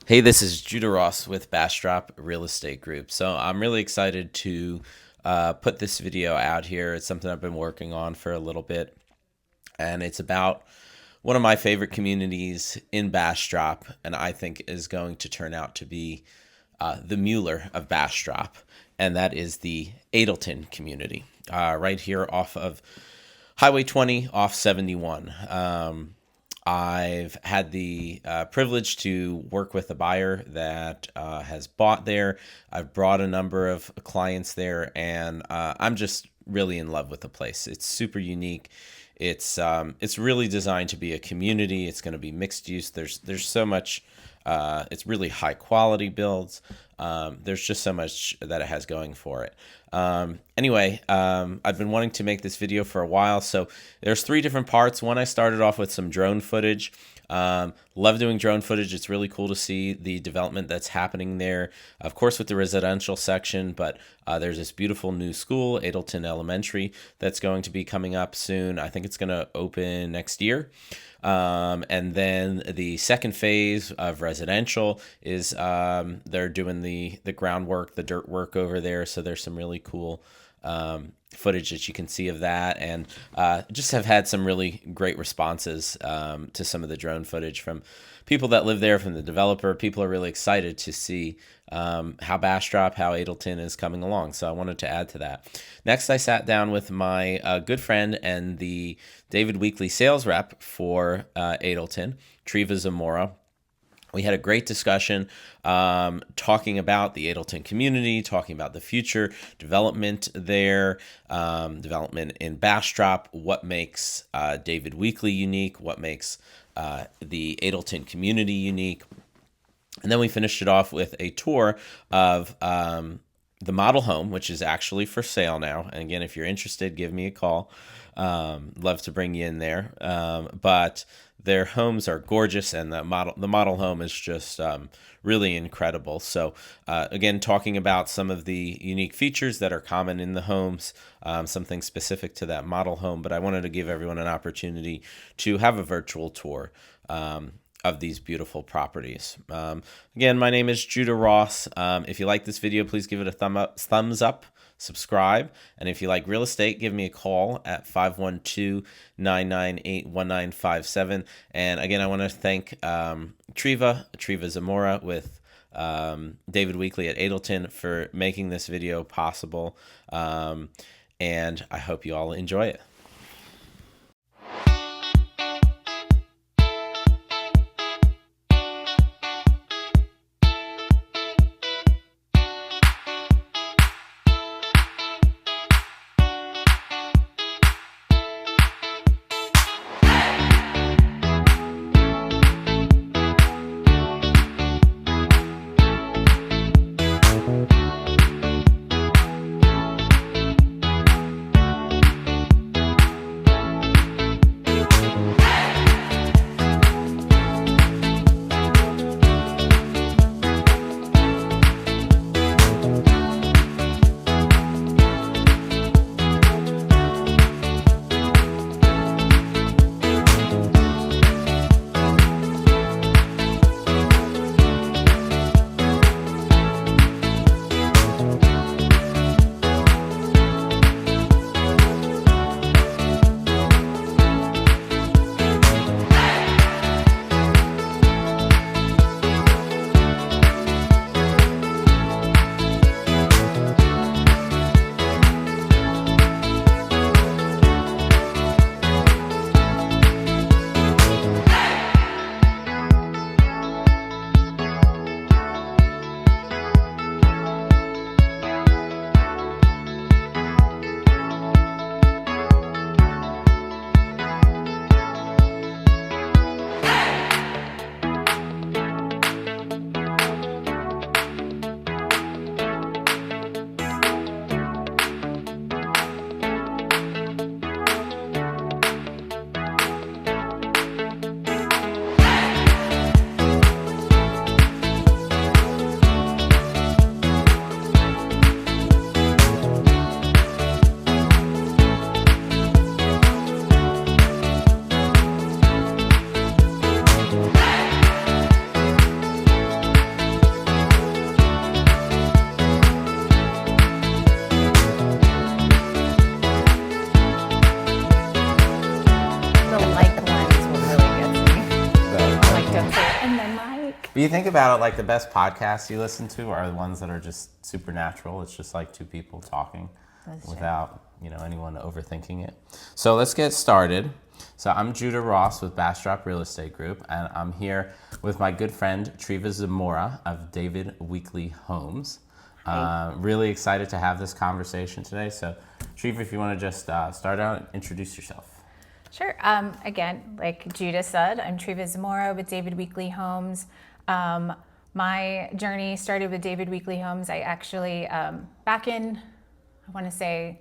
Hey, this is Judah Ross with Bastrop Real Estate Group. So I'm really excited to put this video out here. It's something I've been working on for a little bit, and it's about one of my favorite communities in Bastrop, and I think is going to turn out to be the Mueller of Bastrop, and that is the Adelton community, right here off of Highway 20 off 71. I've had the privilege to work with a buyer that has bought there. I've brought a number of clients there, and I'm just really in love with the place. It's super unique. It's really designed to be a community. It's going to be mixed use. There's so much. It's really high quality builds. There's just so much that it has going for it. Anyway, I've been wanting to make this video for a while. So there's three different parts. One, I started off with some drone footage. Love doing drone footage. It's really cool to see the development that's happening there, of course, with the residential section, but there's this beautiful new school, Adelton Elementary, that's going to be coming up soon. I think it's going to open next year. And then the second phase of residential is they're doing the groundwork, the dirt work over there. So there's some really cool footage that you can see of that, and just have had some really great responses to some of the drone footage from people that live there, from the developer. People are really excited to see how Bastrop, how Adelton is coming along. So I wanted to add to that. Next, I sat down with my good friend and the David Weekley sales rep for Adelton, Triva Zamora. We had a great discussion talking about the Adelton community, talking about the future development there, development in Bastrop, what makes David Weekley unique, what makes the Adelton community unique. And then we finished it off with a tour of the model home, which is actually for sale now. And again, if you're interested, give me a call. Love to bring you in there. But their homes are gorgeous, and the model home is just really incredible. So again, talking about some of the unique features that are common in the homes, something specific to that model home. But I wanted to give everyone an opportunity to have a virtual tour of these beautiful properties. Again, my name is Judah Ross. If you like this video, please give it a thumbs up, subscribe, and if you like real estate, give me a call at 512-998-1957. And again, I want to thank Triva Zamora with David Weekley at Adelton for making this video possible, and I hope you all enjoy it. Don't say it in the mic. But you think about it, like the best podcasts you listen to are the ones that are just supernatural. It's just like two people talking without anyone overthinking it. So let's get started. So I'm Judah Ross with Bastrop Real Estate Group, and I'm here with my good friend Triva Zamora of David Weekley Homes. Really excited to have this conversation today. So Triva, if you want to just start out and introduce yourself. Sure. Again, like Judah said, I'm Triva Zamora with David Weekley Homes. My journey started with David Weekley Homes. I actually, back in, I want to say,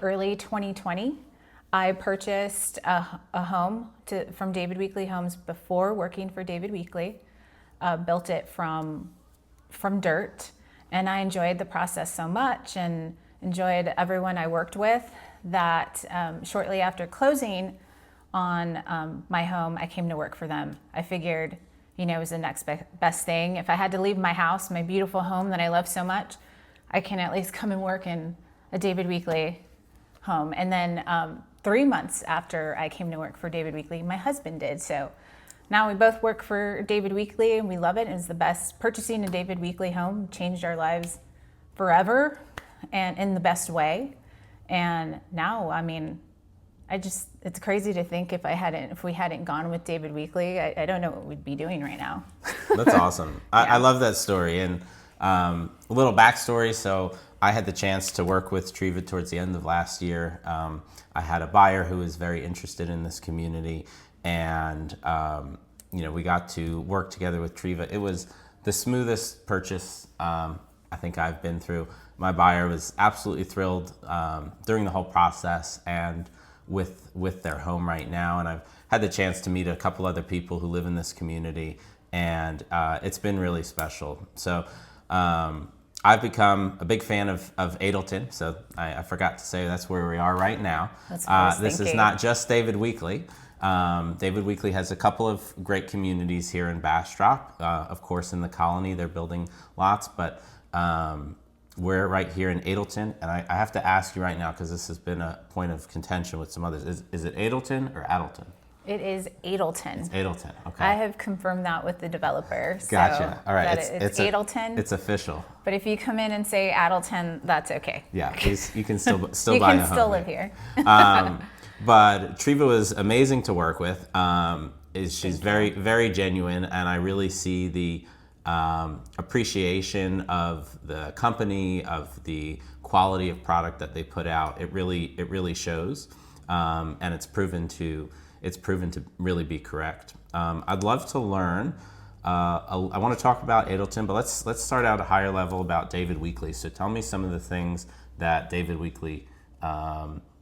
early 2020, I purchased a home from David Weekley Homes before working for David Weekley. Built it from dirt, and I enjoyed the process so much and enjoyed everyone I worked with that shortly after closing on my home, I came to work for them. I figured, it was the next best thing. If I had to leave my house, my beautiful home that I love so much, I can at least come and work in a David Weekley home. And then 3 months after I came to work for David Weekley, my husband did. So now we both work for David Weekley and we love it. It's the best. Purchasing a David Weekley home changed our lives forever and in the best way. And now, it's crazy to think if we hadn't gone with David Weekley, I don't know what we'd be doing right now. That's awesome. I love that story. And a little backstory. So I had the chance to work with Triva towards the end of last year. I had a buyer who was very interested in this community, and we got to work together with Triva. It was the smoothest purchase I think I've been through. My buyer was absolutely thrilled during the whole process and with their home right now. And I've had the chance to meet a couple other people who live in this community, and it's been really special. So I've become a big fan of Adelton. So I forgot to say that's where we are right now. That's what I was this thinking. is not just David Weekley. David Weekley has a couple of great communities here in Bastrop. Of course, in the Colony, they're building lots, but we're right here in Adelton. And I have to ask you right now, because this has been a point of contention with some others. Is it Adelton or Adelton? It is Adelton. It's Adelton, okay. I have confirmed that with the developer. Gotcha. All right. It's Adelton. It's official. But if you come in and say Adelton, that's okay. Yeah, you can still you buy a home. You can still live here. But Triva was amazing to work with. She's very, very genuine, and I really see the appreciation of the company, of the quality of product that they put out. It really shows, and it's proven to really be correct. I'd love to learn. I want to talk about Adelton, but let's start out at a higher level about David Weekley. So tell me some of the things that David Weekley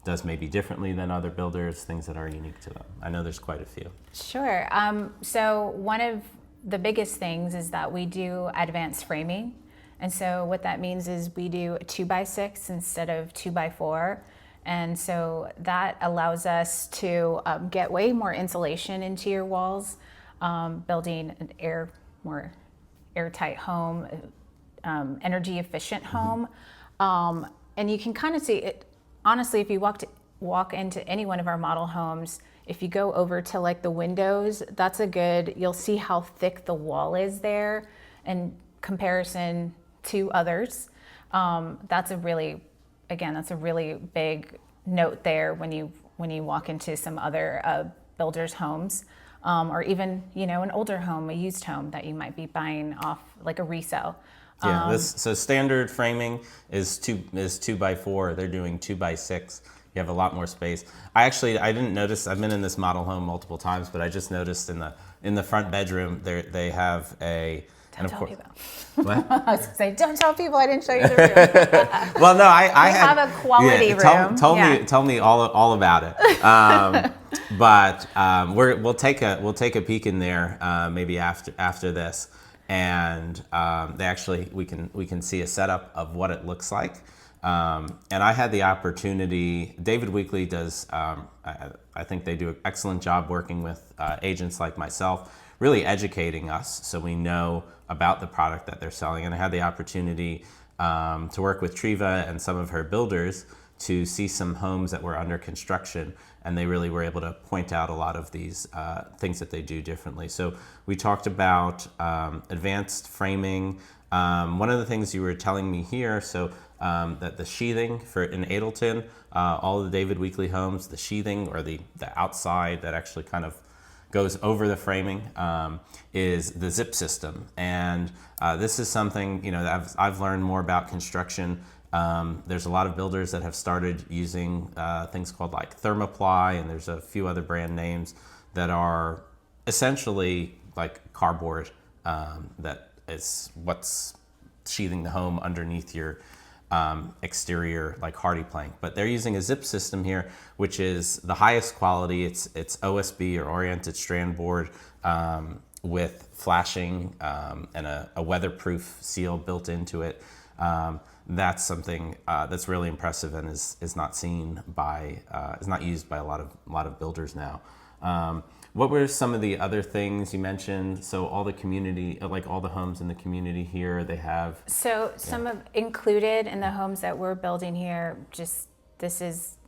does maybe differently than other builders, things that are unique to them. I know there's quite a few. Sure. So one of the biggest things is that we do advanced framing. And so what that means is we do a 2x6 instead of 2x4. And so that allows us to get way more insulation into your walls, building an more airtight home, energy efficient home. And you can kind of see it. Honestly, if you walk into any one of our model homes, if you go over to like the windows, you'll see how thick the wall is there in comparison to others. That's a really big note there when you walk into some other builders' homes, or even an older home, a used home that you might be buying off like a resale. Yeah, so standard framing is 2x4. They're doing 2x6. You have a lot more space. I didn't notice. I've been in this model home multiple times, but I just noticed in the front bedroom they have a. Don't tell people. What? I was gonna say, don't tell people I didn't show you the room. Well, no, I have a quality room. Tell me all about it. But we'll take a peek in there maybe after this. And we can see a setup of what it looks like. And I had the opportunity. David Weekley does. I think they do an excellent job working with agents like myself, really educating us so we know about the product that they're selling. And I had the opportunity to work with Triva and some of her builders to see some homes that were under construction, and they really were able to point out a lot of these things that they do differently. So we talked about advanced framing. One of the things you were telling me here, so that the sheathing in Adelton, all of the David Weekley homes, the sheathing or the outside that actually kind of goes over the framing is the zip system. And this is something, that I've learned more about construction. There's a lot of builders that have started using things called like Thermoply, and there's a few other brand names that are essentially like cardboard that is what's sheathing the home underneath your exterior like hardy plank. But they're using a zip system here, which is the highest quality. It's OSB or oriented strand board with flashing and a weatherproof seal built into it. That's something that's really impressive and is not seen by is not used by a lot of builders now. What were some of the other things you mentioned? So all the community, like all the homes in the community here, they have. So some of included in the homes that we're building here, just this is,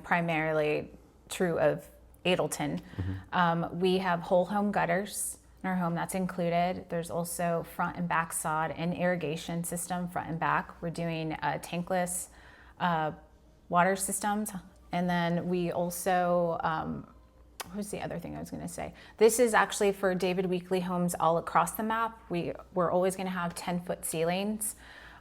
primarily true of Adelton. We have whole home gutters in our home, that's included. There's also front and back sod and irrigation system, front and back. We're doing tankless water systems. And then we also, what was the other thing I was going to say? This is actually for David Weekley homes all across the map. We're always going to have 10-foot ceilings.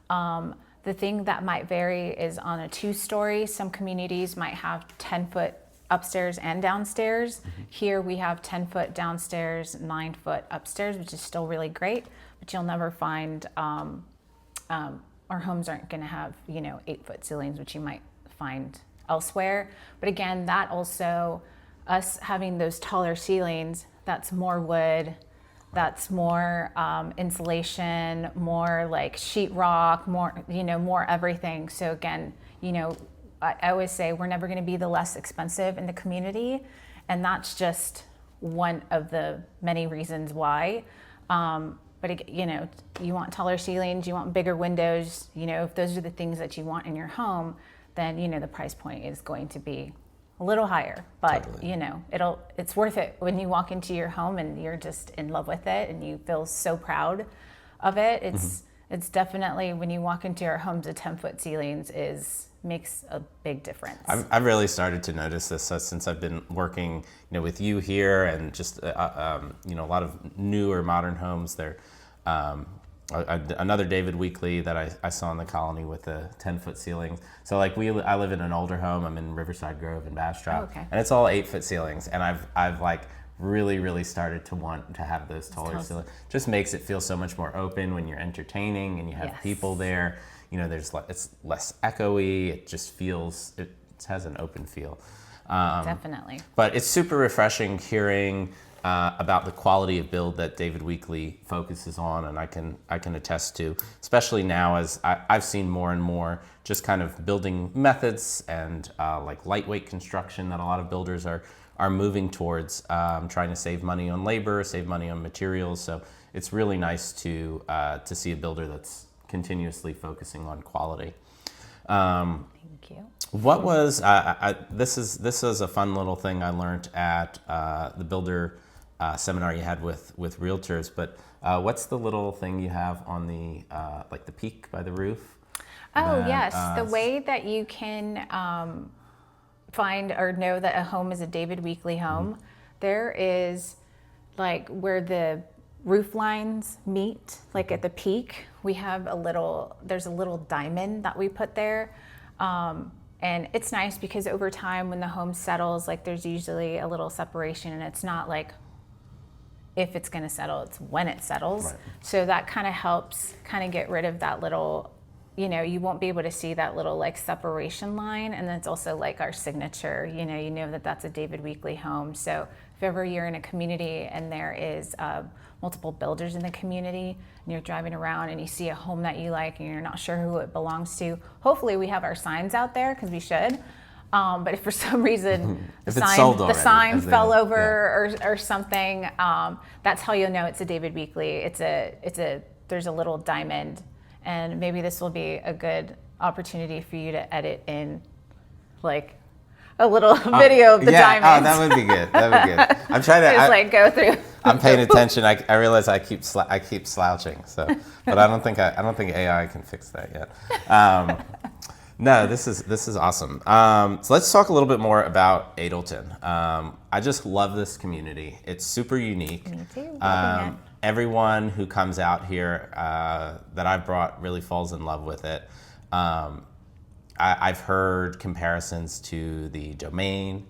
The thing that might vary is on a 2-story. Some communities might have 10-foot upstairs and downstairs. Here we have 10-foot downstairs, 9-foot upstairs, which is still really great. But you'll never find our homes aren't going to have 8-foot ceilings, which you might find elsewhere. But again, that also, us having those taller ceilings, that's more wood, that's more insulation, more like sheetrock, more everything. So again, I always say we're never going to be the less expensive in the community, and that's just one of the many reasons why. But you want taller ceilings, you want bigger windows. If those are the things that you want in your home, then the price point is going to be a little higher, but totally. It's worth it when you walk into your home and you're just in love with it and you feel so proud of it. It's definitely, when you walk into our homes, the 10-foot ceilings makes a big difference. I've really started to notice this since I've been working, with you here, and just a lot of newer modern homes. They're another David Weekley that I saw in the colony with the 10-foot ceilings. So like I live in an older home. I'm in Riverside Grove in Bastrop, and it's all 8-foot ceilings. And I've like really started to want to have those taller ceilings. Just makes it feel so much more open when you're entertaining and you have people there. It's less echoey. It just feels, it has an open feel. Definitely. But it's super refreshing hearing about the quality of build that David Weekley focuses on, and I can attest to, especially now as I've seen more and more just kind of building methods and like lightweight construction that a lot of builders are moving towards, trying to save money on labor, save money on materials. So it's really nice to see a builder that's continuously focusing on quality. Thank you. What was this is a fun little thing I learned at the builder seminar you had with realtors, but what's the little thing you have on the like the peak by the roof? Yes, the way that you can find or know that a home is a David Weekley home, there is like where the roof lines meet, like at the peak, we have there's a little diamond that we put there. And it's nice because over time when the home settles, like there's usually a little separation, and it's not like if it's going to settle, it's when it settles. Right. So that kind of helps kind of get rid of that little, you won't be able to see that little like separation line. And then it's also like our signature, you know that that's a David Weekley home. So if ever you're in a community and there is multiple builders in the community and you're driving around and you see a home that you like and you're not sure who it belongs to, hopefully we have our signs out there because we should. But if for some reason the sign fell over or something, that's how you'll know it's a David Weekley. There's a little diamond, and maybe this will be a good opportunity for you to edit in like a little video of the diamonds. Oh, that would be good. That would be good. I'm trying to Just like go through. I'm paying attention. I realize I keep slouching. So, but I don't think AI can fix that yet. No, this is awesome. So let's talk a little bit more about Adelton. I just love this community. It's super unique. Me too. Everyone who comes out here that I've brought really falls in love with it. I've heard comparisons to the Domain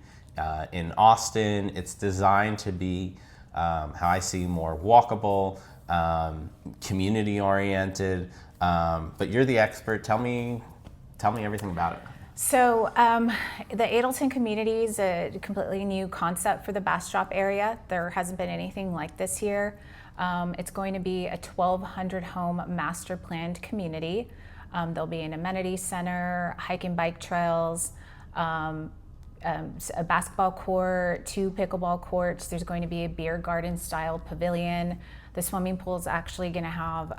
in Austin. It's designed to be, how I see, more walkable, community oriented. But you're the expert. Tell me everything about it. So the Adelton community is a completely new concept for the Bastrop area. There hasn't been anything like this here. It's going to be a 1,200 home master planned community. There'll be an amenity center, hike and bike trails, a basketball court, 2 pickleball courts. There's going to be a beer garden style pavilion. The swimming pool is actually going to have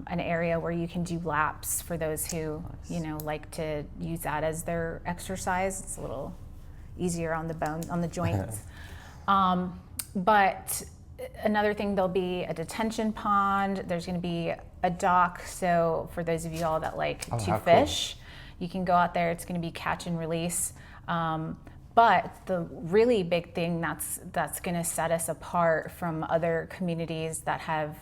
an area where you can do laps for those who, like to use that as their exercise. It's a little easier on the joints. But another thing, there'll be a detention pond. There's going to be a dock. So for those of you all that like to fish, you can go out there. It's going to be catch and release. But the really big thing that's going to set us apart from other communities that have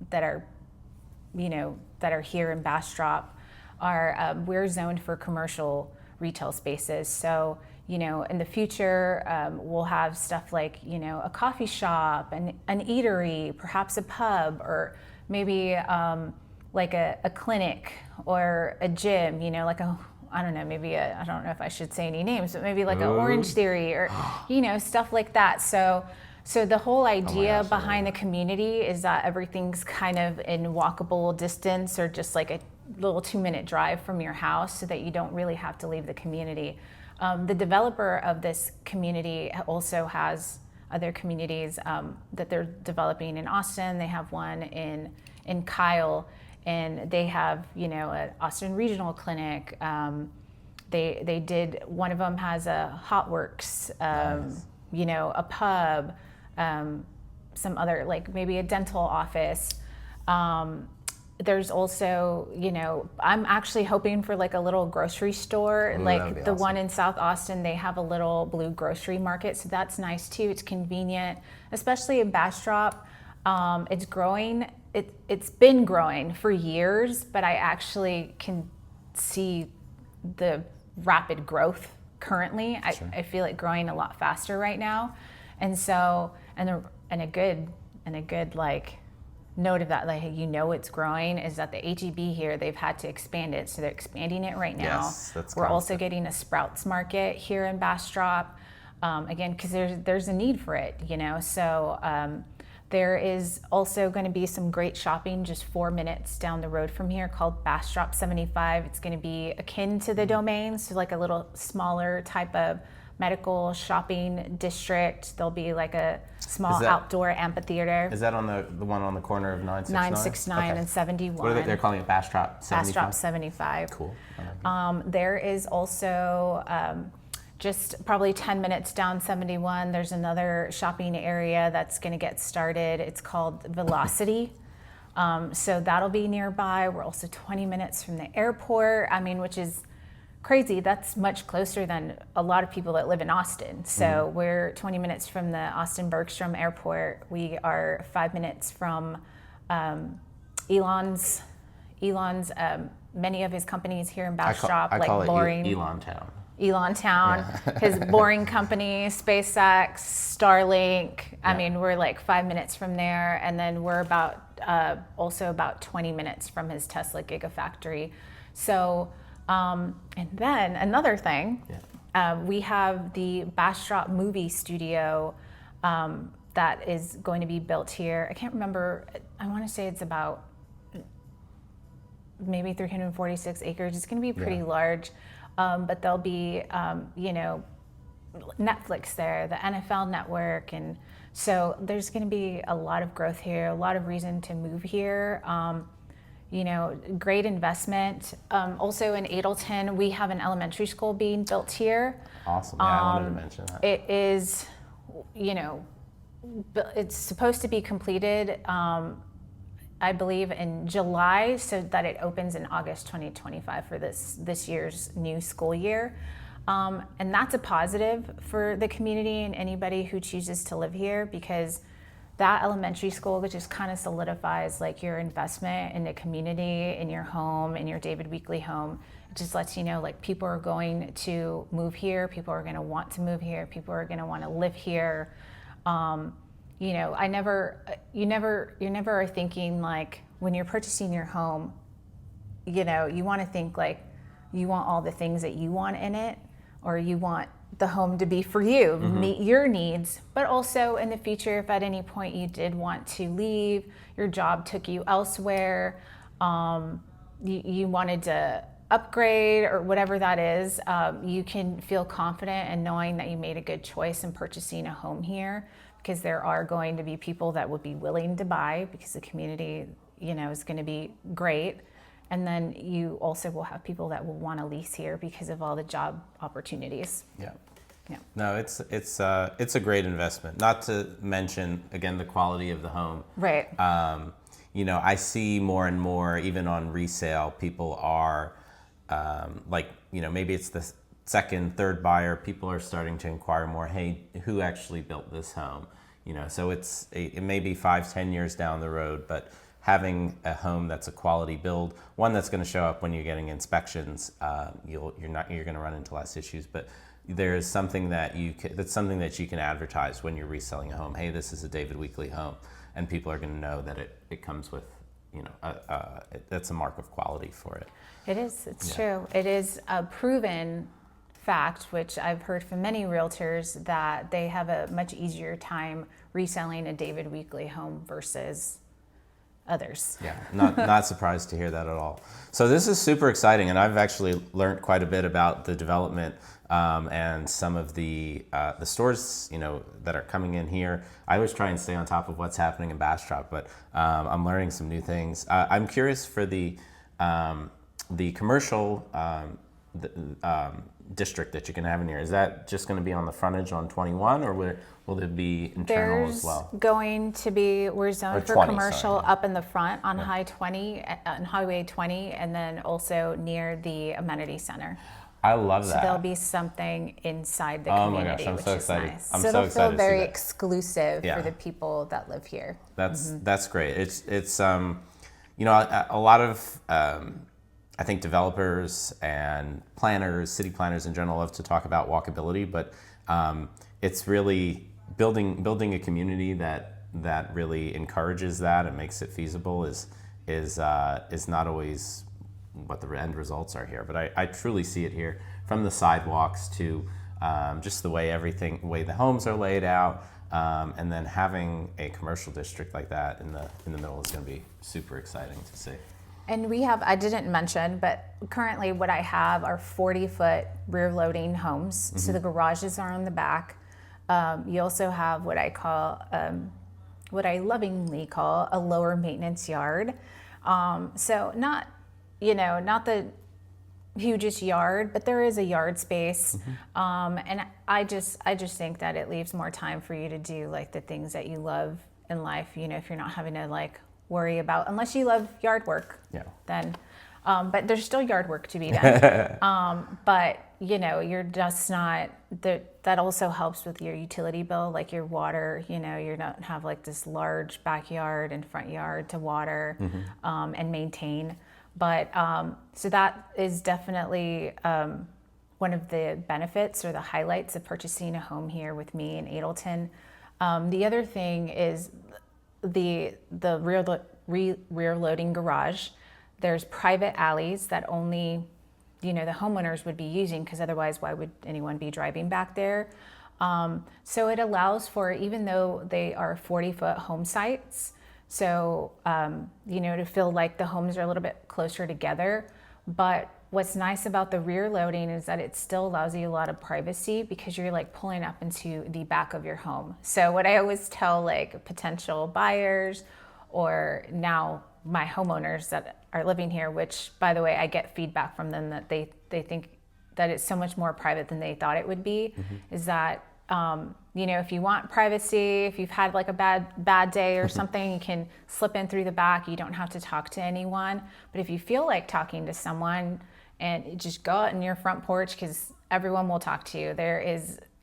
that are here in Bastrop are we're zoned for commercial retail spaces. So in the future we'll have stuff like a coffee shop, an eatery, perhaps a pub, or maybe like a clinic or a gym. I don't know, I don't know if I should say any names, but maybe like an Orange Theory or, stuff like that. So the whole idea behind the community is that everything's kind of in walkable distance or just like a little 2-minute drive from your house so that you don't really have to leave the community. The developer of this community also has other communities that they're developing in Austin. They have one in Kyle. And they have, an Austin Regional Clinic. They did, one of them has a Hot Works, nice. A pub, some other, like maybe a dental office. There's also, I'm actually hoping for like a little grocery store. Ooh, like the awesome. one in South Austin, they have a little blue grocery market. So that's nice too. It's convenient, especially in Bastrop. It's growing. It's been growing for years, but I actually can see the rapid growth currently. Sure. I feel it growing a lot faster right now, and so and a good like note of that, like it's growing, is that the HEB here, they've had to expand it, so they're expanding it right now. Yes, that's We're also constant. getting a Sprouts Market here in Bastrop, again because there's a need for it, so. There is also going to be some great shopping just 4 minutes down the road from here called Bastrop 75. It's going to be akin to the Domain, so like a little smaller type of medical shopping district. There'll be like a small outdoor amphitheater. Is that on the one on the corner of 969? 969 and 71. What are they're calling it? Bastrop 75? Bastrop 75. Cool. There is also just probably 10 minutes down 71, there's another shopping area that's going to get started. It's called Velocity. So that'll be nearby. We're also 20 minutes from the airport, which is crazy. That's much closer than a lot of people that live in Austin. So we're 20 minutes from the Austin Bergstrom Airport. We are 5 minutes from Elon's many of his companies here in Bastrop, I call Boring. it Elon Town. Elon Town, his Boring Company, SpaceX, Starlink. We're like 5 minutes from there, and then we're also about 20 minutes from his Tesla Gigafactory. So, and then another thing, we have the Bastrop Movie Studio that is going to be built here. I can't remember. I want to say it's about maybe 346 acres. It's going to be pretty large. But there'll be, Netflix there, the NFL Network, and so there's going to be a lot of growth here, a lot of reason to move here. great investment. Also in Adelton, we have an elementary school being built here. Awesome. Yeah, I wanted to mention that. It is, it's supposed to be completed, I believe, in July, so that it opens in August 2025 for this year's new school year. And that's a positive for the community and anybody who chooses to live here, because that elementary school just kind of solidifies like your investment in the community, in your home, in your David Weekley home. It just lets you know, like, people are going to move here, people are going to want to move here, people are going to want to live here. You never are thinking, like, when you're purchasing your home, you want to think like you want all the things that you want in it, or you want the home to be for you, meet your needs, but also in the future, if at any point you did want to leave, your job took you elsewhere, you wanted to upgrade or whatever that is, you can feel confident in knowing that you made a good choice in purchasing a home here, because there are going to be people that would be willing to buy because the community, is going to be great. And then you also will have people that will want to lease here because of all the job opportunities. Yeah. No, it's a great investment. Not to mention, again, the quality of the home. Right. I see more and more, even on resale, people are maybe it's the second, third buyer. People are starting to inquire more. Hey, who actually built this home? So it may be 5-10 years down the road, but having a home that's a quality build, one that's going to show up when you're getting inspections, you're going to run into less issues. But there's something that's something that you can advertise when you're reselling a home. Hey, this is a David Weekley home, and people are going to know that it comes with, that's a mark of quality for it. It is. It's true. It is a proven fact, which I've heard from many realtors, that they have a much easier time reselling a David Weekley home versus others. Yeah, not surprised to hear that at all. So this is super exciting, and I've actually learned quite a bit about the development and some of the stores, that are coming in here. I always try and stay on top of what's happening in Bastrop, but I'm learning some new things. I'm curious for the commercial district that you can have in here. Is that just going to be on the frontage on 21, or will it be internal as well? Going to be, we're zoned for 20, commercial, sorry. Up in the front on Highway 20, and then also near the amenity center. I love that. So there'll be something inside the Oh community, my gosh, I'm which so is excited. nice. I'm so so it'll excited feel to see very that. exclusive Yeah. for the people that live here. That's great. It's a lot of I think developers and planners, city planners in general, love to talk about walkability, but it's really building a community that really encourages that and makes it feasible is not always what the end results are here. But I truly see it here, from the sidewalks to just the way the homes are laid out, and then having a commercial district like that in the middle is going to be super exciting to see. And we have, I didn't mention, but currently what I have are 40-foot rear loading homes. So the garages are on the back. You also have what what I lovingly call a lower maintenance yard. So not the hugest yard, but there is a yard space. And I just think that it leaves more time for you to do like the things that you love in life. If you're not having to like worry about, unless you love yard work, then, but there's still yard work to be done. But you're just not, that also helps with your utility bill, like your water, you don't have like this large backyard and front yard to water and maintain. But so that is definitely one of the benefits or the highlights of purchasing a home here with me in Adelton. The other thing is the rear loading garage. There's private alleys that only the homeowners would be using, because otherwise why would anyone be driving back there? So it allows for, even though they are 40-foot home sites, so to feel like the homes are a little bit closer together. But what's nice about the rear loading is that it still allows you a lot of privacy, because you're like pulling up into the back of your home. So what I always tell like potential buyers or now my homeowners that are living here, which by the way, I get feedback from them that they think that it's so much more private than they thought it would be, is that, if you want privacy, if you've had like a bad day or something, you can slip in through the back. You don't have to talk to anyone. But if you feel like talking to someone, and just go out in your front porch, because everyone will talk to you.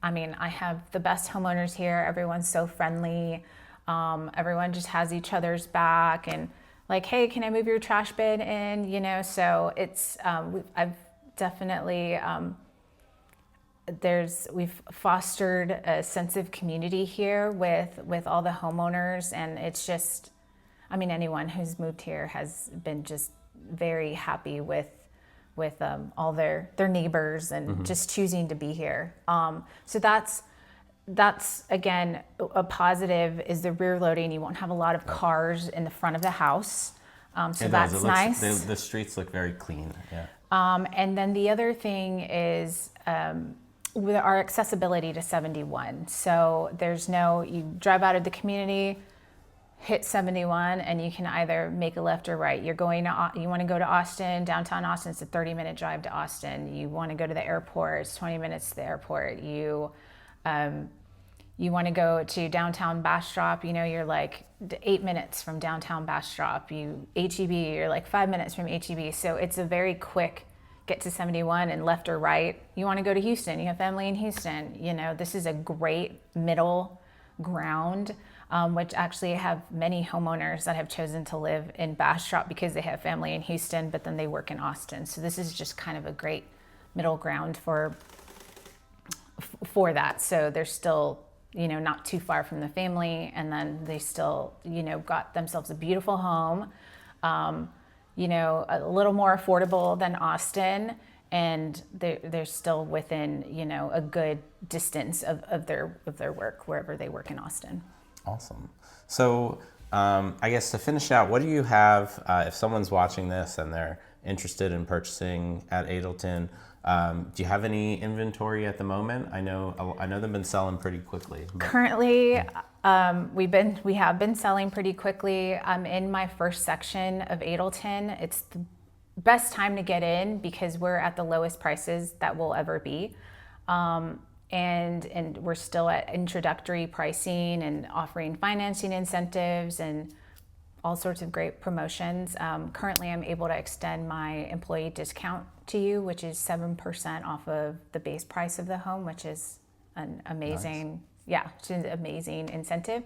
I have the best homeowners here. Everyone's so friendly. Everyone just has each other's back, and like, hey, can I move your trash bin in? So it's, I've definitely, we've fostered a sense of community here with all the homeowners, and it's just, anyone who's moved here has been just very happy with all their neighbors and just choosing to be here. So that's again, a positive is the rear loading. You won't have a lot of cars in the front of the house. So that's nice. The streets look very clean. Yeah. And then the other thing is with our accessibility to 71. So you drive out of the community, hit 71, and you can either make a left or right. You want to go to Austin, downtown Austin, it's a 30-minute drive to Austin. You want to go to the airport, it's 20 minutes to the airport. You want to go to downtown Bastrop, you're like 8 minutes from downtown Bastrop. HEB, you're like 5 minutes from HEB. So it's a very quick get to 71 and left or right. You want to go to Houston, you have family in Houston. This is a great middle ground, which actually have many homeowners that have chosen to live in Bastrop because they have family in Houston, but then they work in Austin. So this is just kind of a great middle ground for that. So they're still, not too far from the family, and then they still, got themselves a beautiful home, a little more affordable than Austin, and they're still within, a good distance of their work, wherever they work in Austin. Awesome. So I guess to finish out, what do you have, if someone's watching this and they're interested in purchasing at Adelton, do you have any inventory at the moment? I know they've been selling pretty quickly. Currently, we have been selling pretty quickly. I'm in my first section of Adelton. It's the best time to get in because we're at the lowest prices that we'll ever be. And we're still at introductory pricing and offering financing incentives and all sorts of great promotions. Currently, I'm able to extend my employee discount to you, which is 7% off of the base price of the home, which is an amazing, it's an amazing incentive.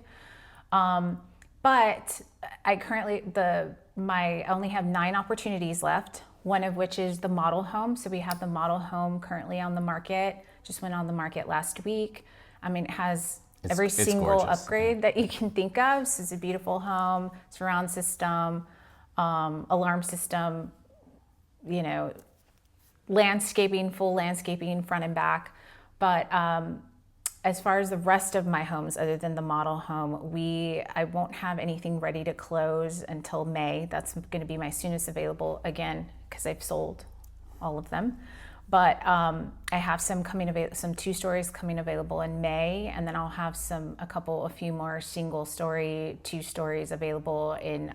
But I currently, I only have 9 opportunities left, one of which is the model home. So we have the model home currently on the market, just went on the market last week. It has every single gorgeous. Upgrade that you can think of. So it's a beautiful home, surround system, alarm system, landscaping, full landscaping front and back. But as far as the rest of my homes, other than the model home, I won't have anything ready to close until May. That's going to be my soonest available, again, because I've sold all of them. But I have some 2 stories coming available in May, and then I'll have a few more single story 2 stories available in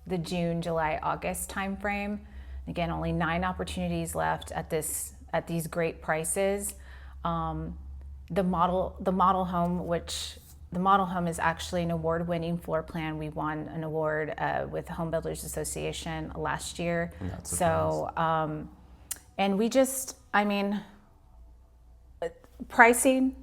the June, July, August timeframe. Again, only 9 opportunities left at these great prices. The model home is actually an award-winning floor plan. We won an award with the Home Builders Association last year. So, and we just, pricing,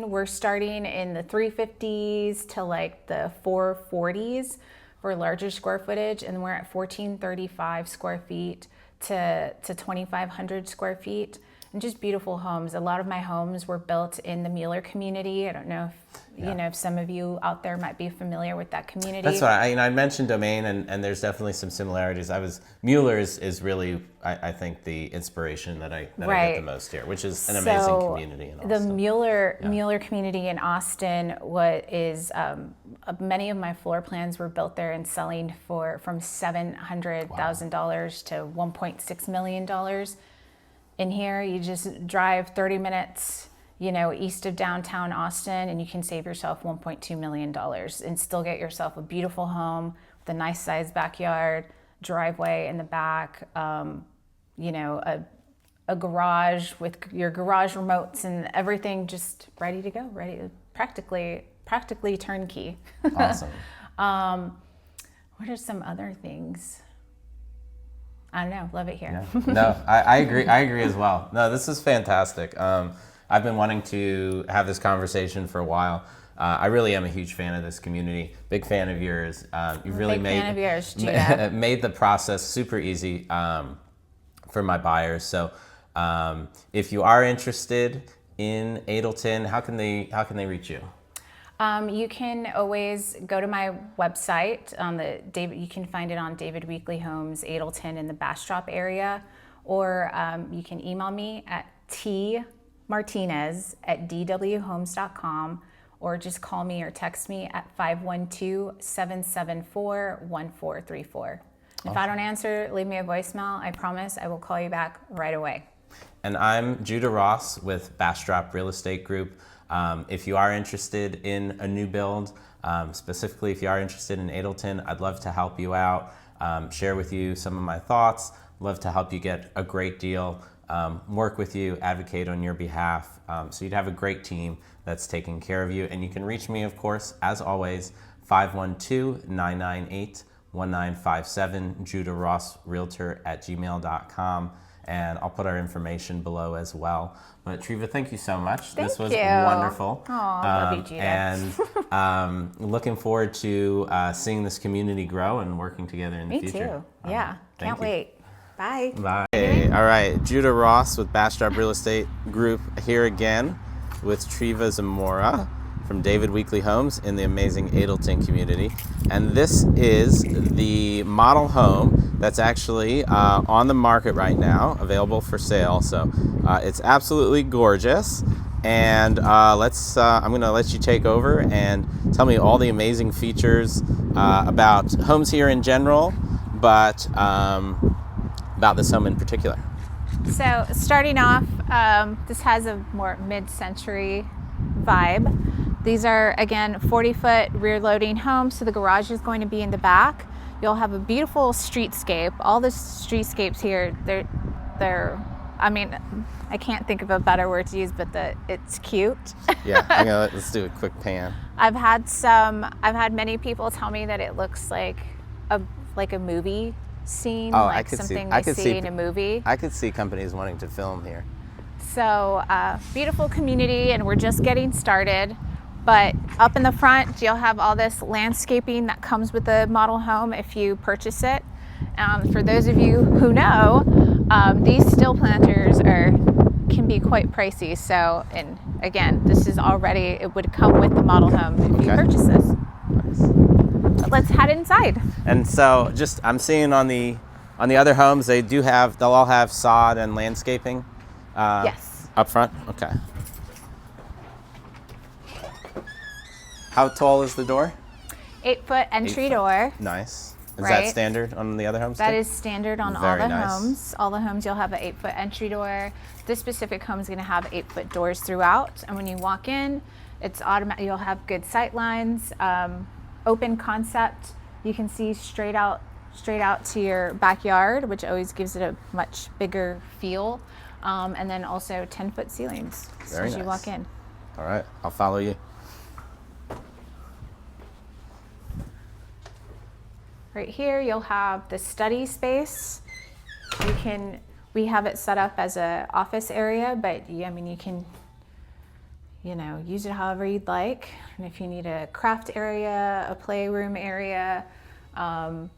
we're starting in the 350s to like the 440s for larger square footage, and we're at 1435 square feet to 2,500 square feet. And just beautiful homes. A lot of my homes were built in the Mueller community. I don't know if if some of you out there might be familiar with that community. That's why I mentioned Domain, and there's definitely some similarities. Mueller is really I think the inspiration that I get the most here, which is an amazing community in Austin. The Mueller community in Austin, many of my floor plans were built there and selling from $700,000 to $1.6 million. In here, you just drive 30 minutes, east of downtown Austin, and you can save yourself $1.2 million and still get yourself a beautiful home with a nice sized backyard, driveway in the back, a garage with your garage remotes and everything just ready to go, practically turnkey. Awesome. What are some other things? I don't know. Love it here. Yeah. No, I agree. I agree as well. No, this is fantastic. I've been wanting to have this conversation for a while. I really am a huge fan of this community. Big fan of yours. You've really fan of yours, Judah. made the process super easy for my buyers. So if you are interested in Adelton, how can they reach you? You can always go to my website. You can find it on David Weekley Homes, Adelton in the Bastrop area, or you can email me at tmartinez@dwhomes.com, or just call me or text me at 512-774-1434. If I don't answer, leave me a voicemail. I promise I will call you back right away. And I'm Judah Ross with Bastrop Real Estate Group. If you are interested in a new build, specifically if you are interested in Adelton, I'd love to help you out, share with you some of my thoughts, love to help you get a great deal, work with you, advocate on your behalf, so you'd have a great team that's taking care of you. And you can reach me, of course, as always, 512-998-1957, Judahrossrealtor@gmail.com. And I'll put our information below as well. But Triva, thank you so much. Thank this was you. wonderful. Oh, love you, Judah. And looking forward to seeing this community grow and working together in the future. Me too. Yeah. Can't wait. Bye. Bye. Hey, all right. Judah Ross with Bastrop Real Estate Group here again with Triva Zamora from David Weekley Homes in the amazing Adelton community. And this is the model home that's actually on the market right now, available for sale. So it's absolutely gorgeous. And I'm gonna let you take over and tell me all the amazing features about homes here in general, but about this home in particular. So starting off, this has a more mid-century vibe. These are, again, 40-foot rear loading homes, so the garage is going to be in the back. You'll have a beautiful streetscape. All the streetscapes here, they're I mean, I can't think of a better word to use, but it's cute. Yeah, let's do a quick pan. I've had many people tell me that it looks like a movie scene, like something they see in a movie. I could see companies wanting to film here. So beautiful community, and we're just getting started. But up in the front, you'll have all this landscaping that comes with the model home if you purchase it. For those of you who know, these still planters can be quite pricey. So, and again, it would come with the model home if you purchase this. Nice. But let's head inside. And so, I'm seeing on the other homes, they'll all have sod and landscaping. Yes. Up front. Okay. How tall is the door? 8-foot entry door. Nice. Is Right. that standard on the other homes too? That is standard on all Very the nice. homes. All the homes, you'll have an 8-foot entry door. This specific home is going to have 8-foot doors throughout. And when you walk in, it's automatic. You'll have good sight lines, open concept. You can see straight out to your backyard, which always gives it a much bigger feel. And then also 10-foot ceilings as you walk in. All right, I'll follow you. Right here, you'll have the study space. We have it set up as an office area, but you can, use it however you'd like. And if you need a craft area, a playroom area, I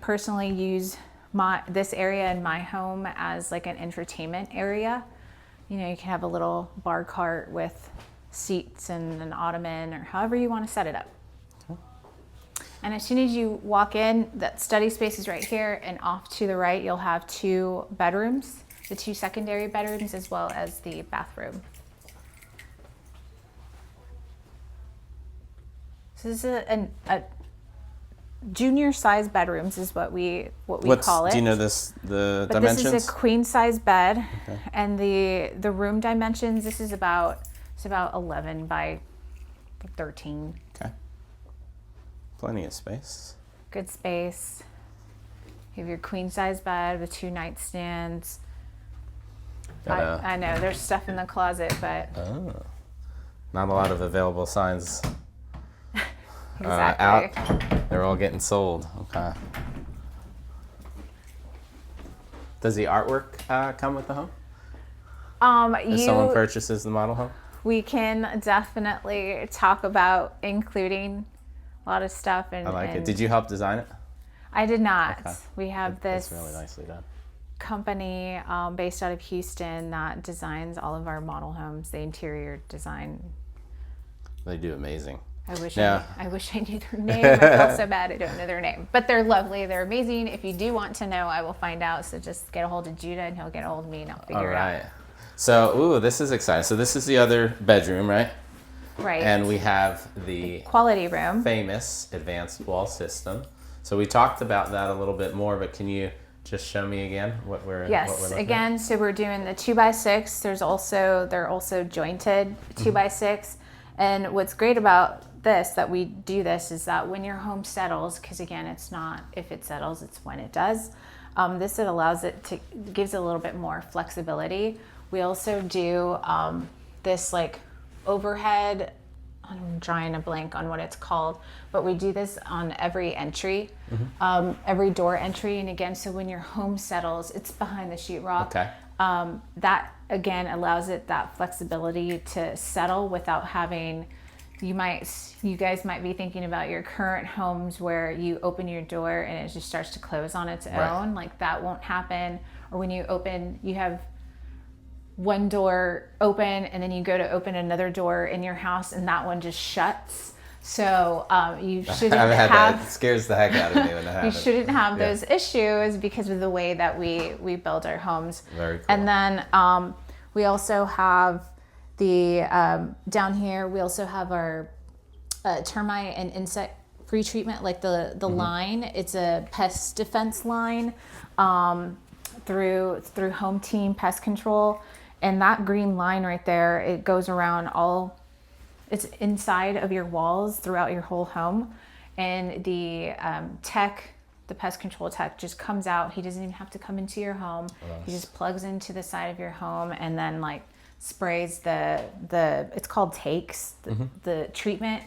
personally use this area in my home as like an entertainment area. You can have a little bar cart with seats and an ottoman, or however you want to set it up. And as soon as you walk in, that study space is right here, and off to the right, you'll have 2 bedrooms, the 2 secondary bedrooms, as well as the bathroom. So this is junior size bedrooms is what we call it. Do you know the but dimensions? This is a queen size bed, and the room dimensions. This is about 11 by 13. Okay. Plenty of space. Good space. You have your queen size bed with 2 nightstands. I know there's stuff in the closet, but not a lot of available signs exactly. out. They're all getting sold. Okay. Does the artwork come with the home? If someone purchases the model home? We can definitely talk about including a lot of stuff. And I like it. Did you help design it? I did not. Okay. We have this It's really nicely done. company based out of Houston that designs all of our model homes, the interior design. They do amazing. I wish I knew their name. I felt so bad I don't know their name. But they're lovely. They're amazing. If you do want to know, I will find out. So just get a hold of Judah and he'll get a hold of me and I'll figure it out. So, this is exciting. So this is the other bedroom, right? Right. And we have the quality room. Famous advanced wall system. So we talked about that a little bit more, but can you just show me again what we're looking again, so we're doing the 2x6. They're also jointed 2x6. And what's great about this, that we do this, is that when your home settles, because again, it's not if it settles, it's when it does. Gives it a little bit more flexibility. We also do this like overhead, I'm drawing a blank on what it's called, but we do this on every entry, every door entry. And again, so when your home settles, it's behind the sheetrock. Okay. That again allows it that flexibility to settle without having, you guys might be thinking about your current homes where you open your door and it just starts to close on its own. Like that won't happen. Or when you open, you have one door open and then you go to open another door in your house and that one just shuts. So you shouldn't that scares the heck out of me when that happens. You shouldn't have those issues because of the way that we build our homes. Very cool. And then we also have the down here we also have our termite and insect free treatment, like the line. It's a pest defense line through Home Team Pest Control. And that green line right there, it goes around it's inside of your walls throughout your whole home. And the the pest control tech just comes out. He doesn't even have to come into your home. Nice. He just plugs into the side of your home and then like sprays it's called takes, the treatment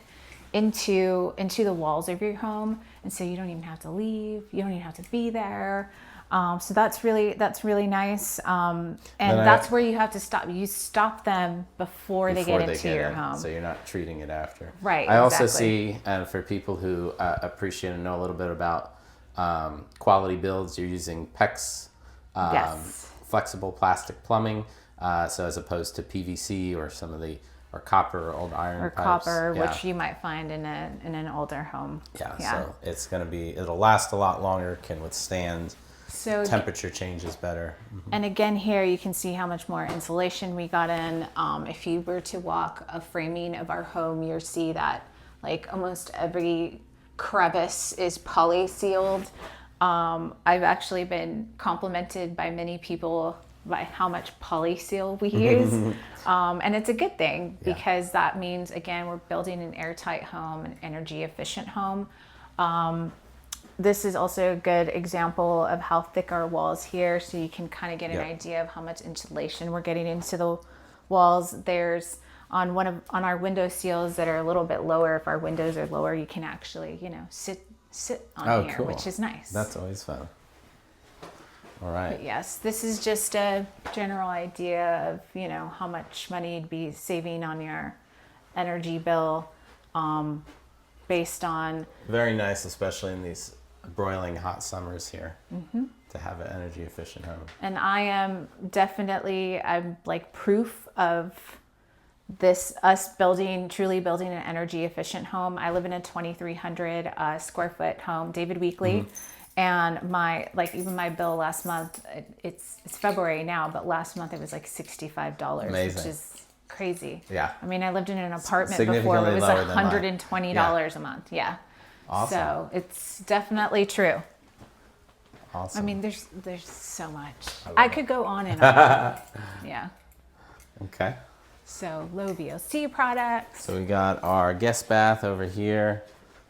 into the walls of your home. And so you don't even have to leave. You don't even have to be there. So that's really nice. And that's where you have to stop. You stop them before they get into your home. So you're not treating it after. Right. I also see, and for people who appreciate and know a little bit about quality builds, you're using PEX, flexible plastic plumbing. So as opposed to PVC or or copper or old iron or pipes. Copper, which you might find in an older home. So it's going to it'll last a lot longer, can withstand temperature changes better. And again, here you can see how much more insulation we got in. If you were to walk a framing of our home, you'll see that like almost every crevice is poly sealed. I've actually been complimented by many people by how much poly seal we use. And it's a good thing because that means, again, we're building an airtight home, an energy efficient home. This is also a good example of how thick our walls here, so you can kind of get an idea of how much insulation we're getting into the walls. There's on our window seals that are a little bit lower. If our windows are lower, you can actually, sit on here, which is nice. That's always fun. All right. But yes, this is just a general idea of, how much money you'd be saving on your energy bill based on. Very nice, especially in these broiling hot summers here, to have an energy efficient home. And I am definitely, I'm like proof of us truly building an energy efficient home. I live in a 2,300 square foot home, David Weekley. And even my bill last month, it's February now, but last month it was like $65, Amazing. Which is crazy. Yeah. I mean, I lived in an apartment before, it was $120 a month. Yeah. Awesome. So it's definitely true. Awesome. I mean, there's so much. love I it. could go on and on. Yeah. Okay. So low VOC products. So we got our guest bath over here,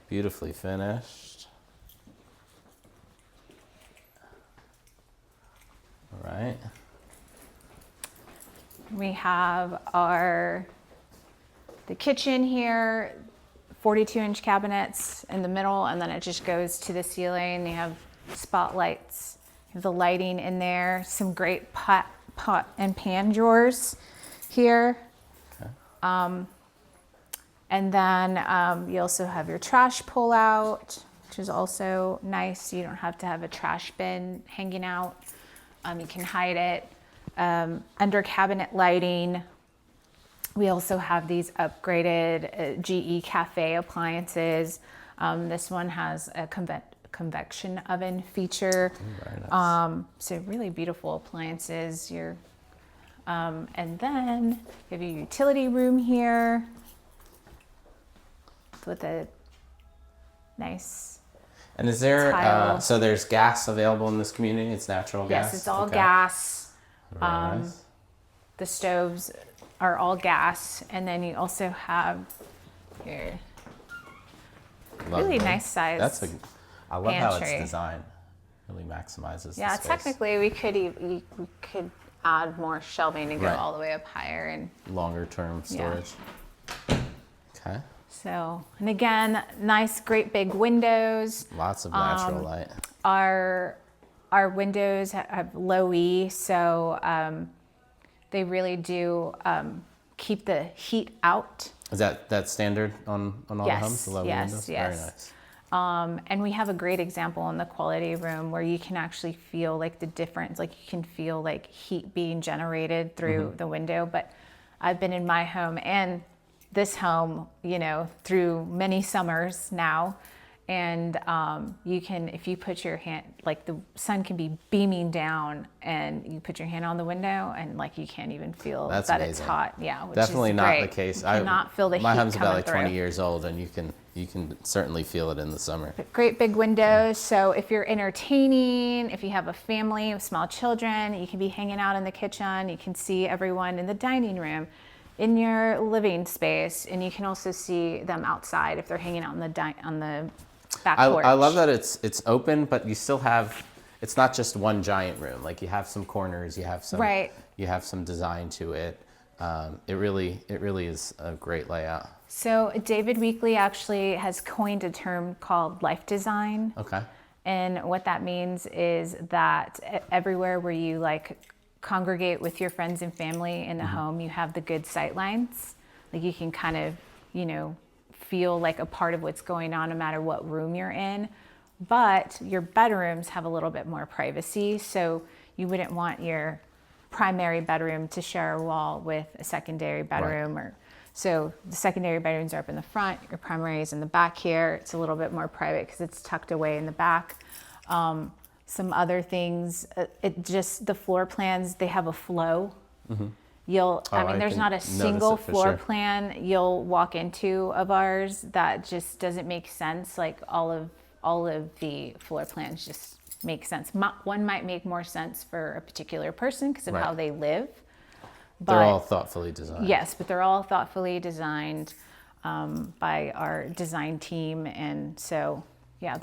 beautifully finished. All right. We have the kitchen here, 42-inch cabinets in the middle, and then it just goes to the ceiling. You have spotlights, you have the lighting in there, some great pot and pan drawers here. Okay. And then you also have your trash pull out, which is also nice. You don't have to have a trash bin hanging out. You can hide it. Under cabinet lighting, we also have these upgraded GE Cafe appliances. This one has a convection oven feature. Very nice. So really beautiful appliances. And then you have your utility room here with a nice And is there, tile. so there's gas available in this community? It's natural gas? Yes, it's all Okay. gas. Very nice. The stoves are all gas, and then you also have your really Lovely. nice size. I love how pantry. it's designed. Really maximizes Yeah, the space. technically we could add more shelving and go Right. all the way up higher, and Longer term storage. Okay. so, and again, nice, great big windows. Lots of natural light. Our windows have low E, so they really do keep the heat out. Is that standard on all Yes, the homes? The low yes, windows? yes. Very nice. And we have a great example in the quality room where you can actually feel like the difference, like you can feel like heat being generated through the window. But I've been in my home and this home, through many summers now. And you can, if you put your hand, like the sun can be beaming down and you put your hand on the window and like you can't even feel That's that amazing. it's hot. Yeah, which Definitely is not great. the case. You cannot feel the heat My home's about coming like 20 through. years old, and you can certainly feel it in the summer. Great big windows. So if you're entertaining, if you have a family of small children, you can be hanging out in the kitchen. You can see everyone in the dining room, in your living space, and you can also see them outside if they're hanging out on the back porch. I love that it's open, but you still have. It's not just one giant room. Like you have some corners, you have some. Right. You have some design to it. It really is a great layout. So David Weekley actually has coined a term called life design. Okay. And what that means is that everywhere where you like congregate with your friends and family in the home, you have the good sight lines. Like you can kind of, feel like a part of what's going on no matter what room you're in. But your bedrooms have a little bit more privacy. So you wouldn't want your primary bedroom to share a wall with a secondary bedroom. So the secondary bedrooms are up in the front, your primary is in the back here. It's a little bit more private because it's tucked away in the back. Some other things, the floor plans, they have a flow. There's not a single floor plan you'll walk into of ours that just doesn't make sense. Like all of the floor plans just make sense. One might make more sense for a particular person because of how they live. They're all thoughtfully designed. Yes, but they're all thoughtfully designed by our design team. And so, yeah,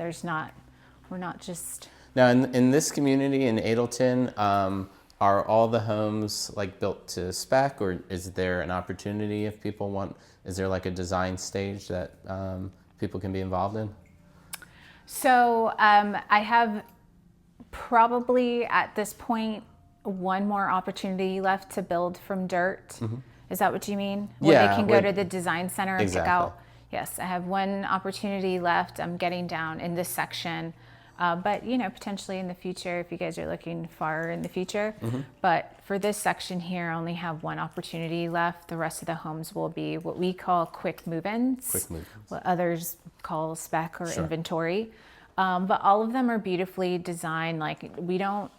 we're not just... Now, in this community in Adelton, are all the homes like built to spec, or is there an opportunity if people want, is there like a design stage that people can be involved in? So I have probably at this point one more opportunity left to build from dirt. Is that what you mean? Where they can go to the design center and pick out. Yes, I have one opportunity left. I'm getting down in this section. But potentially in the future, if you guys are looking far in the future. But for this section here, I only have one opportunity left. The rest of the homes will be what we call quick move-ins. What others call spec or inventory. But all of them are beautifully designed. Like we don't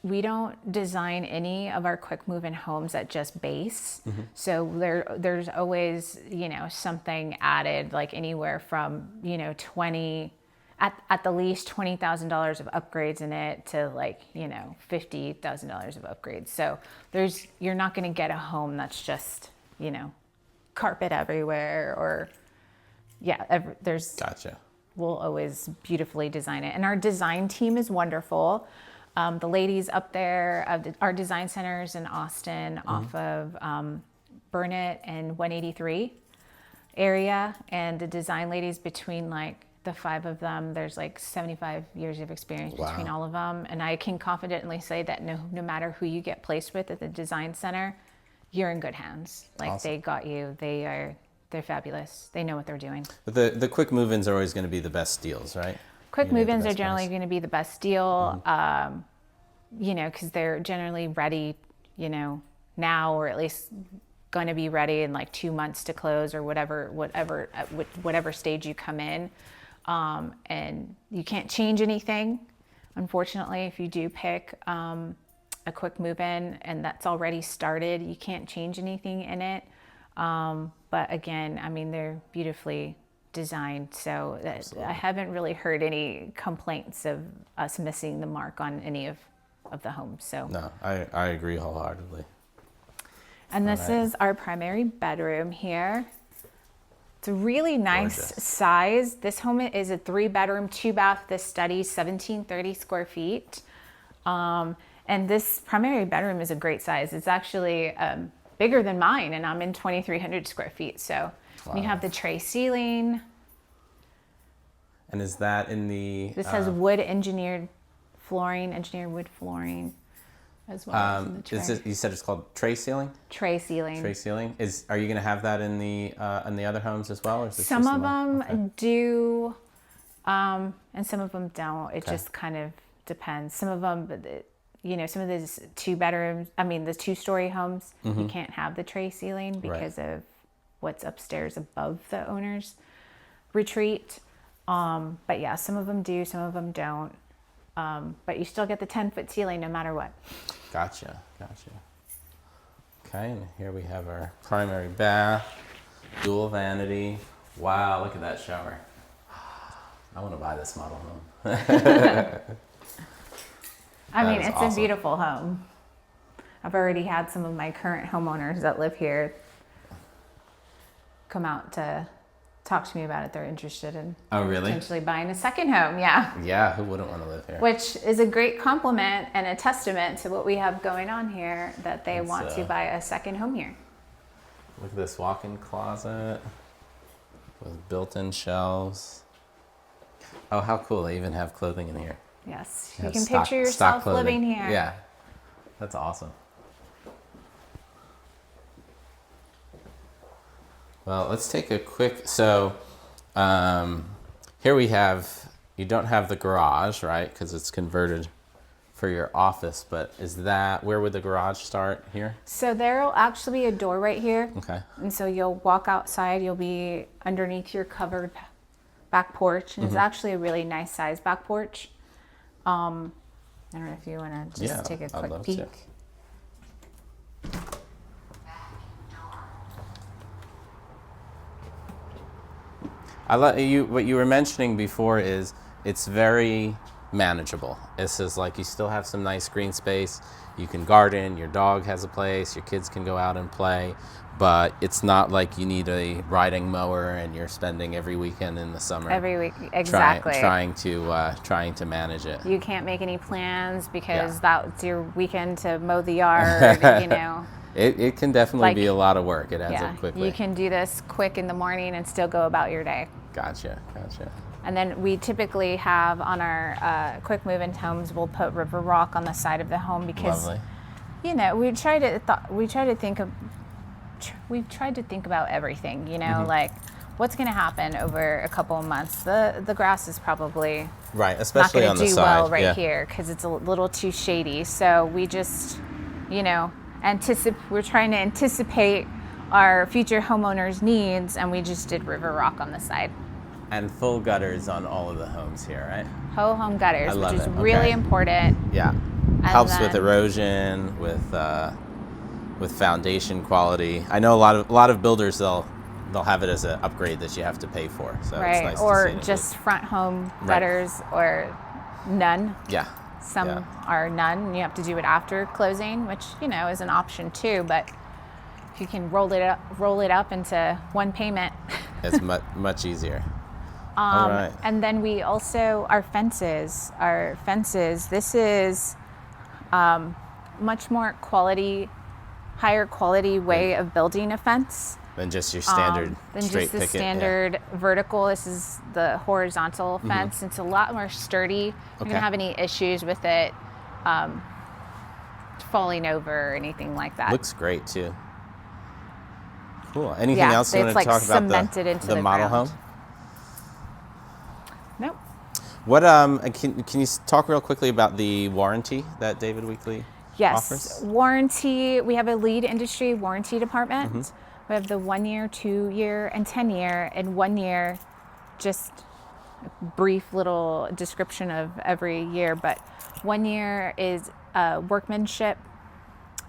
we don't design any of our quick move-in homes at just base. So there's always, something added, like anywhere from, 20 at the least $20,000 of upgrades in it to like, $50,000 of upgrades. So you're not going to get a home that's just, carpet everywhere or Gotcha. We'll always beautifully design it. And our design team is wonderful. The ladies up there, our design centers in Austin off of Burnett and 183 area. And the design ladies, between like the 5 of them, there's like 75 years of experience between all of them. And I can confidently say that no matter who you get placed with at the design center, you're in good hands. Like awesome. They got you. They're fabulous. They know what they're doing. But the quick move-ins are always going to be the best deals, right? Quick move-ins are generally going to be the best deal, because they're generally ready, now, or at least going to be ready in like 2 months to close or whatever stage you come in. And you can't change anything, unfortunately, if you do pick a quick move-in and that's already started, you can't change anything in it. But again, I mean, they're beautifully designed, so I haven't really heard any complaints of us missing the mark on any of the homes. So no, I agree wholeheartedly. And this is our primary bedroom here. It's a really nice size. This home is a 3-bedroom, 2-bath. This study, 1,730 square feet. And this primary bedroom is a great size. It's actually bigger than mine, and I'm in 2,300 square feet. So you have the tray ceiling. And is that in the... This has wood engineered wood flooring, as well as in the tray. You said it's called tray ceiling? Tray ceiling. Tray ceiling. Are you going to have that in the other homes as well? Or is this some of them do, and some of them don't. It just kind of depends. Some of them, some of these 2-bedrooms, the 2-story homes, you can't have the tray ceiling because of what's upstairs above the owner's retreat. But yeah, some of them do, some of them don't. But you still get the 10-foot ceiling no matter what. Gotcha. Okay, and here we have our primary bath, dual vanity. Wow, look at that shower. I want to buy this model home. It's awesome. A beautiful home. I've already had some of my current homeowners that live here come out to talk to me about it. They're interested in potentially buying a second home. Yeah, who wouldn't want to live here? Which is a great compliment and a testament to what we have going on here, that they want to buy a second home here. Look at this walk-in closet with built-in shelves. Oh, how cool. They even have clothing in here. Yes, you can picture yourself living here. Yeah, that's awesome. Well, let's take a quick, here we have, you don't have the garage, right? Because it's converted for your office, but where would the garage start here? So there'll actually be a door right here. Okay. And so you'll walk outside, you'll be underneath your covered back porch. And it's actually a really nice size back porch. I don't know if you want to just take a quick peek. What you were mentioning before is it's very manageable. This is like you still have some nice green space. You can garden, your dog has a place, your kids can go out and play, but it's not like you need a riding mower and you're spending every weekend in the summer. Every week, exactly. Trying to manage it. You can't make any plans because that's your weekend to mow the yard, It can definitely be a lot of work. It adds up quickly. You can do this quick in the morning and still go about your day. Gotcha. And then we typically have on our quick move-in homes, we'll put river rock on the side of the home because, we tried to think about everything. Like what's going to happen over a couple of months. The grass is probably especially not on the do side. Well right here because it's a little too shady. So we just, we're trying to anticipate our future homeowners' needs, and we just did river rock on the side. And full gutters on all of the homes here, right? Whole home gutters, I love which is it. really important. Yeah. Helps with erosion, with foundation quality. I know a lot of builders they'll have it as an upgrade that you have to pay for. So right, it's nice or to see it just front home Right. gutters or none. Yeah. Some Yeah. are none. You have to do it after closing, which is an option too. But if you can roll it up into one payment. It's much easier. All right. And then we also our fences. This is much more higher quality way of building a fence Than just your standard than straight just the picket. standard vertical. This is the horizontal fence. It's a lot more sturdy. You Okay. don't have any issues with it falling over or anything like that. Looks great too. Cool. Anything Yeah, else you it's want to like talk about cemented into the the model ground. home? Nope. What can you talk real quickly about the warranty that David Weekley Yes, offers? warranty. We have a lead industry warranty department. We have the 1 year, 2 year, and 10 year. And 1 year, just a brief little description of every year, but 1 year is workmanship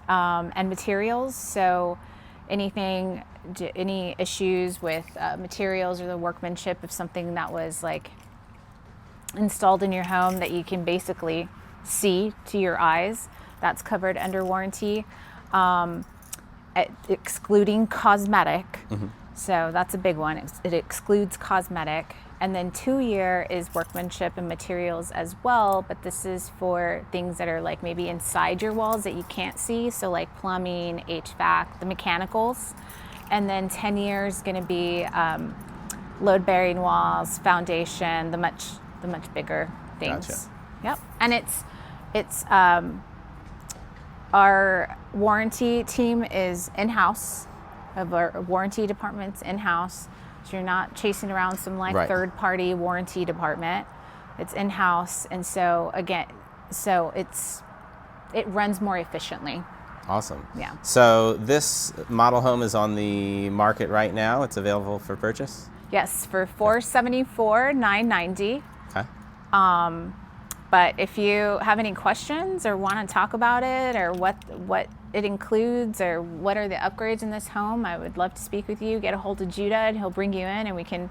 and materials. So any issues with materials or the workmanship of something that was like installed in your home that you can basically see to your eyes, that's covered under warranty, excluding cosmetic. So that's a big one. It excludes cosmetic. And then 2 year is workmanship and materials as well, but this is for things that are like maybe inside your walls that you can't see, so like plumbing, HVAC, the mechanicals. And then 10 years is going to be load-bearing walls, foundation, the much bigger things. Gotcha. Yep. And it's our warranty team is in-house. Of our warranty department's in-house. So you're not chasing around some like Right. third-party warranty department. It's in-house, and so again, it runs more efficiently. Awesome. Yeah. So this model home is on the market right now. It's available for purchase. Yes, for $474,990. Okay. But if you have any questions or want to talk about it or what it includes or what are the upgrades in this home, I would love to speak with you. Get a hold of Judah and he'll bring you in and we can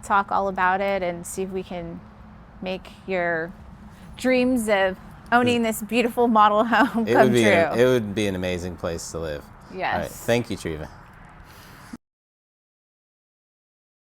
talk all about it and see if we can make your dreams of owning this beautiful model home come true. It would be an amazing place to live. Yes. All right. Thank you, Triva.